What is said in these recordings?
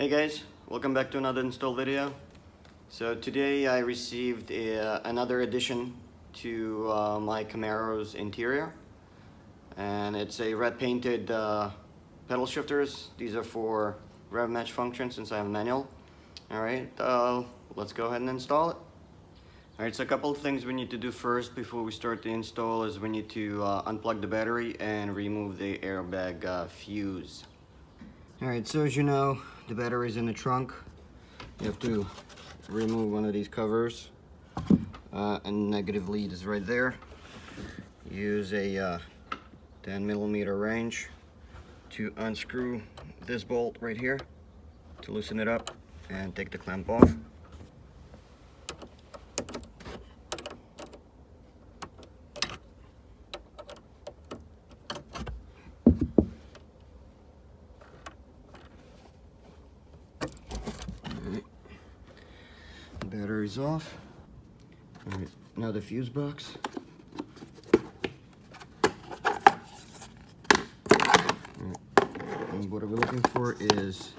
Hey guys, welcome back to another install video. So today I received another addition to my Camaro's interior, and it's a red painted pedal shifters. These are for rev match function since I have a manual. Alright, let's go ahead and install it. Alright, so a couple of things we need to do first before we start the install is we need to unplug the battery and remove the airbag fuse. Alright, so as you know, the battery is in the trunk. You have to remove one of these covers, and negative lead is right there. Use a 10mm wrench to unscrew this bolt right here to loosen it up and take the clamp off. Battery's off. Alright, now the fuse box. And what we're looking for is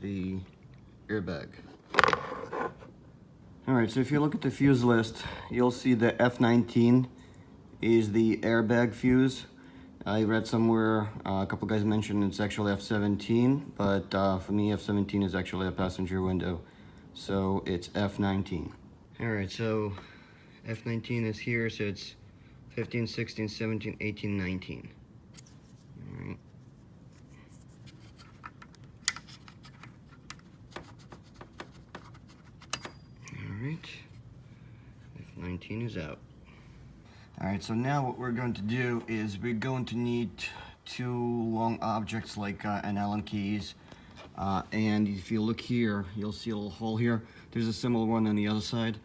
the airbag. Alright, so if you look at the fuse list, you'll see the F19 is the airbag fuse. I read somewhere, a couple guys mentioned it's actually F17, but for me F17 is actually a passenger window. So it's F19. Alright, so F19 is here, so it's 15, 16, 17, 18, 19. Alright. Alright. F19 is out. Alright, so now what we're going to do is we're going to need two long objects like an Allen keys. And if you look here, you'll see a little hole here. There's a similar one on the other side.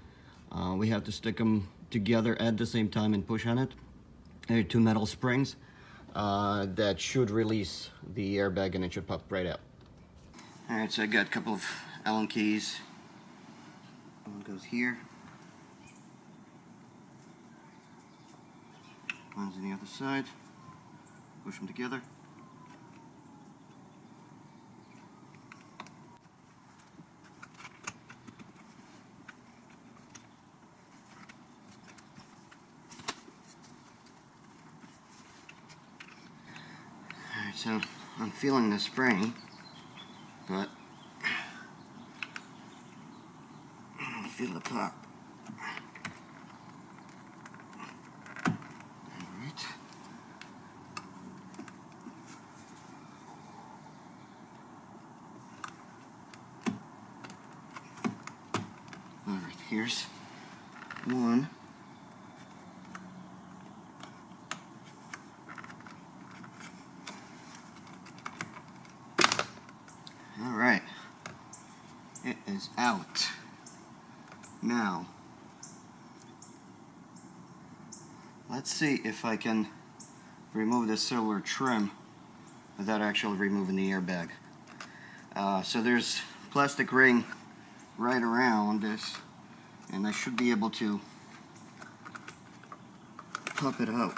We have to stick them together at the same time and push on it. There are two metal springs that should release the airbag, and it should pop right out. Alright, so I got a couple of Allen keys. One goes here. One's on the other side. Push them together. So I'm feeling the spring, but I don't feel the pop. Alright. Alright, here's one. Alright, it is out. Now, let's see if I can remove the silver trim without actually removing the airbag. So there's plastic ring right around this, and I should be able to pop it out.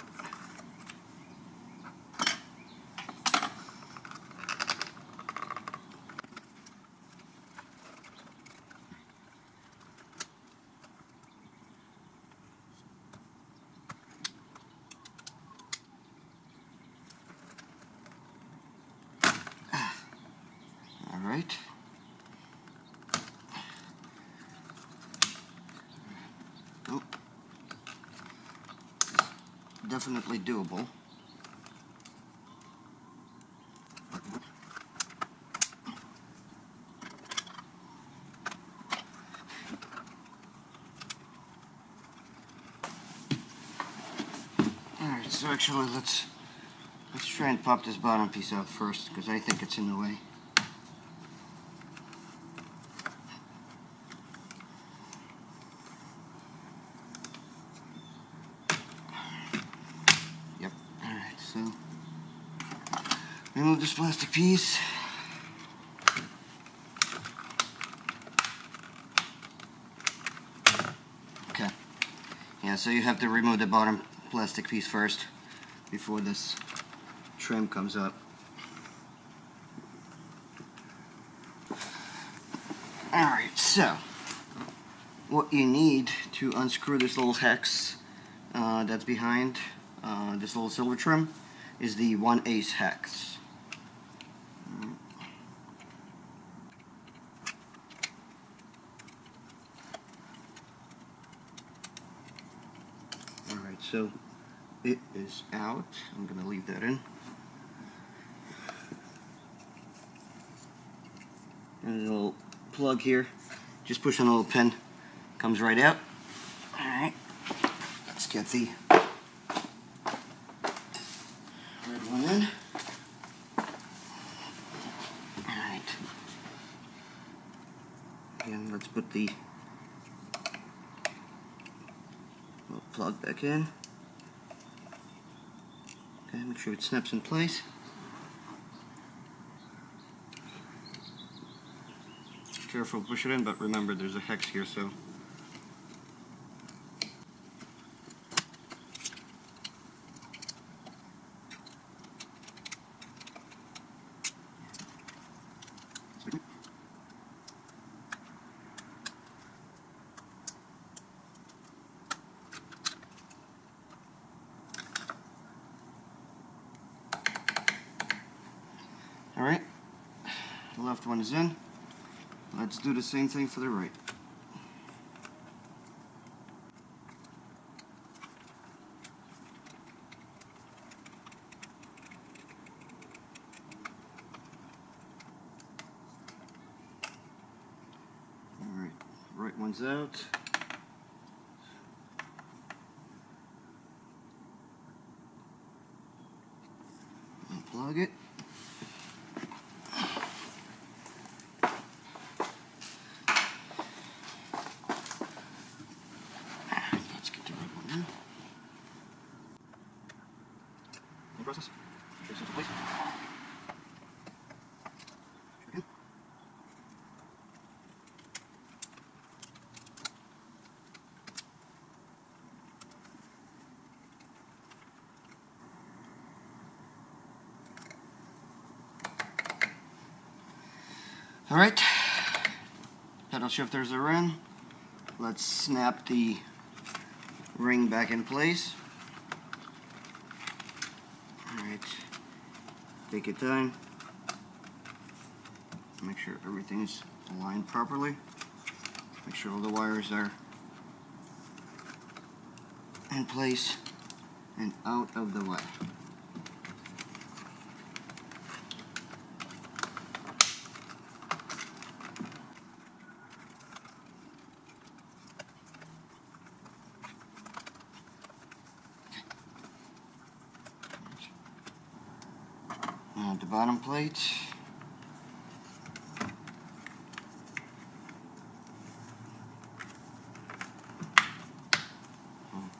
Alright. Oh. Definitely doable. Alright, so actually let's try and pop this bottom piece out first, because I think it's in the way. Yep, alright, so remove this plastic piece. Okay. Yeah, so you have to remove the bottom plastic piece first before this trim comes up. So, what you need to unscrew this little hex that's behind this little silver trim is the 1/8 hex. Alright, so it is out. I'm going to leave that in. And a little plug here. Just push on a little pin. Comes right out. Alright. Let's get the red one in. Alright. And let's put the little plug back in. Okay, make sure it snaps in place. Careful, push it in, but remember there's a hex here, so alright, the left one is in. Let's do the same thing for the right. Alright, right one's out. Unplug it. Process. Place into place. Okay. All right. Pedal shifters are in. Let's snap the ring back in place. Alright, take your time, make sure everything is aligned properly, make sure all the wires are in place and out of the way. Now the bottom plate.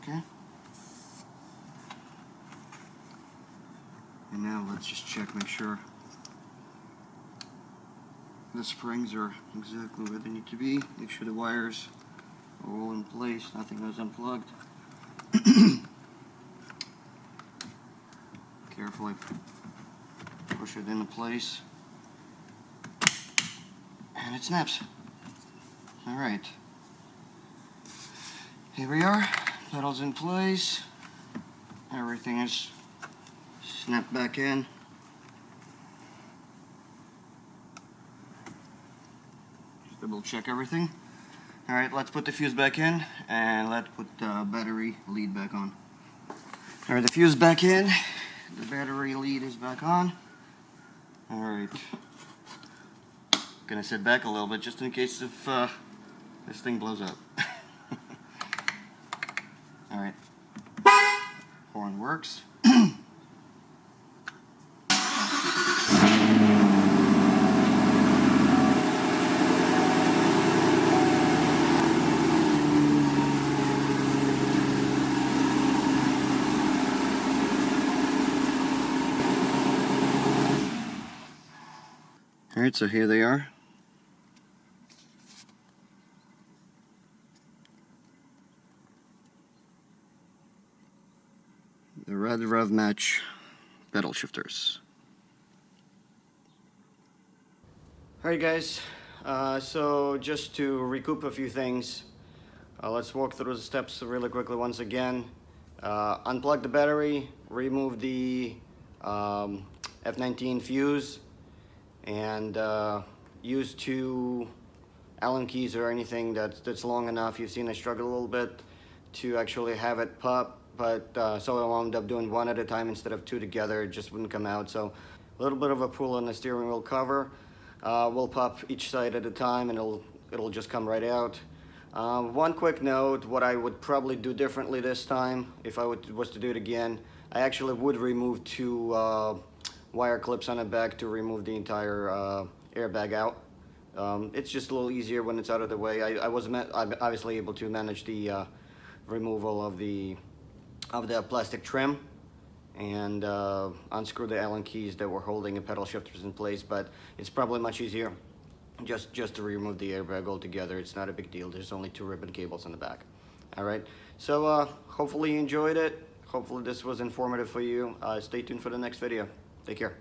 Okay. And now let's just check, make sure the springs are exactly where they need to be. Make sure the wires are all in place, nothing was unplugged. Carefully push it into place, and it snaps. Alright, here we are, pedals in place, everything is snapped back in. Just double check everything. Alright, let's put the fuse back in, and let's put the battery lead back on. Alright, the fuse back in, the battery lead is back on. Alright, gonna sit back a little bit just in case if this thing blows up. Alright, horn works. Alright, so here they are. The Red Rev Match pedal shifters. Alright guys, So just to recoup a few things, let's walk through the steps really quickly once again. Unplug the battery, remove the F19 fuse, and use 2 Allen keys or anything that's long enough. You've seen I struggle a little bit to actually have it pop, but so I wound up doing 1 at a time instead of 2 together. It just wouldn't come out. So a little bit of a pull on the steering wheel cover. We'll pop each side at a time and it'll just come right out. One quick note, what I would probably do differently this time if I was to do it again, I actually would remove 2 wire clips on the back to remove the entire airbag out. It's just a little easier when it's out of the way. I'm obviously able to manage the removal of the plastic trim and unscrew the Allen keys that were holding the pedal shifters in place, but it's probably much easier just to remove the airbag altogether. It's not a big deal. There's only 2 ribbon cables on the back. All right, so hopefully you enjoyed it. Hopefully this was informative for you. Stay tuned for the next video. Take care.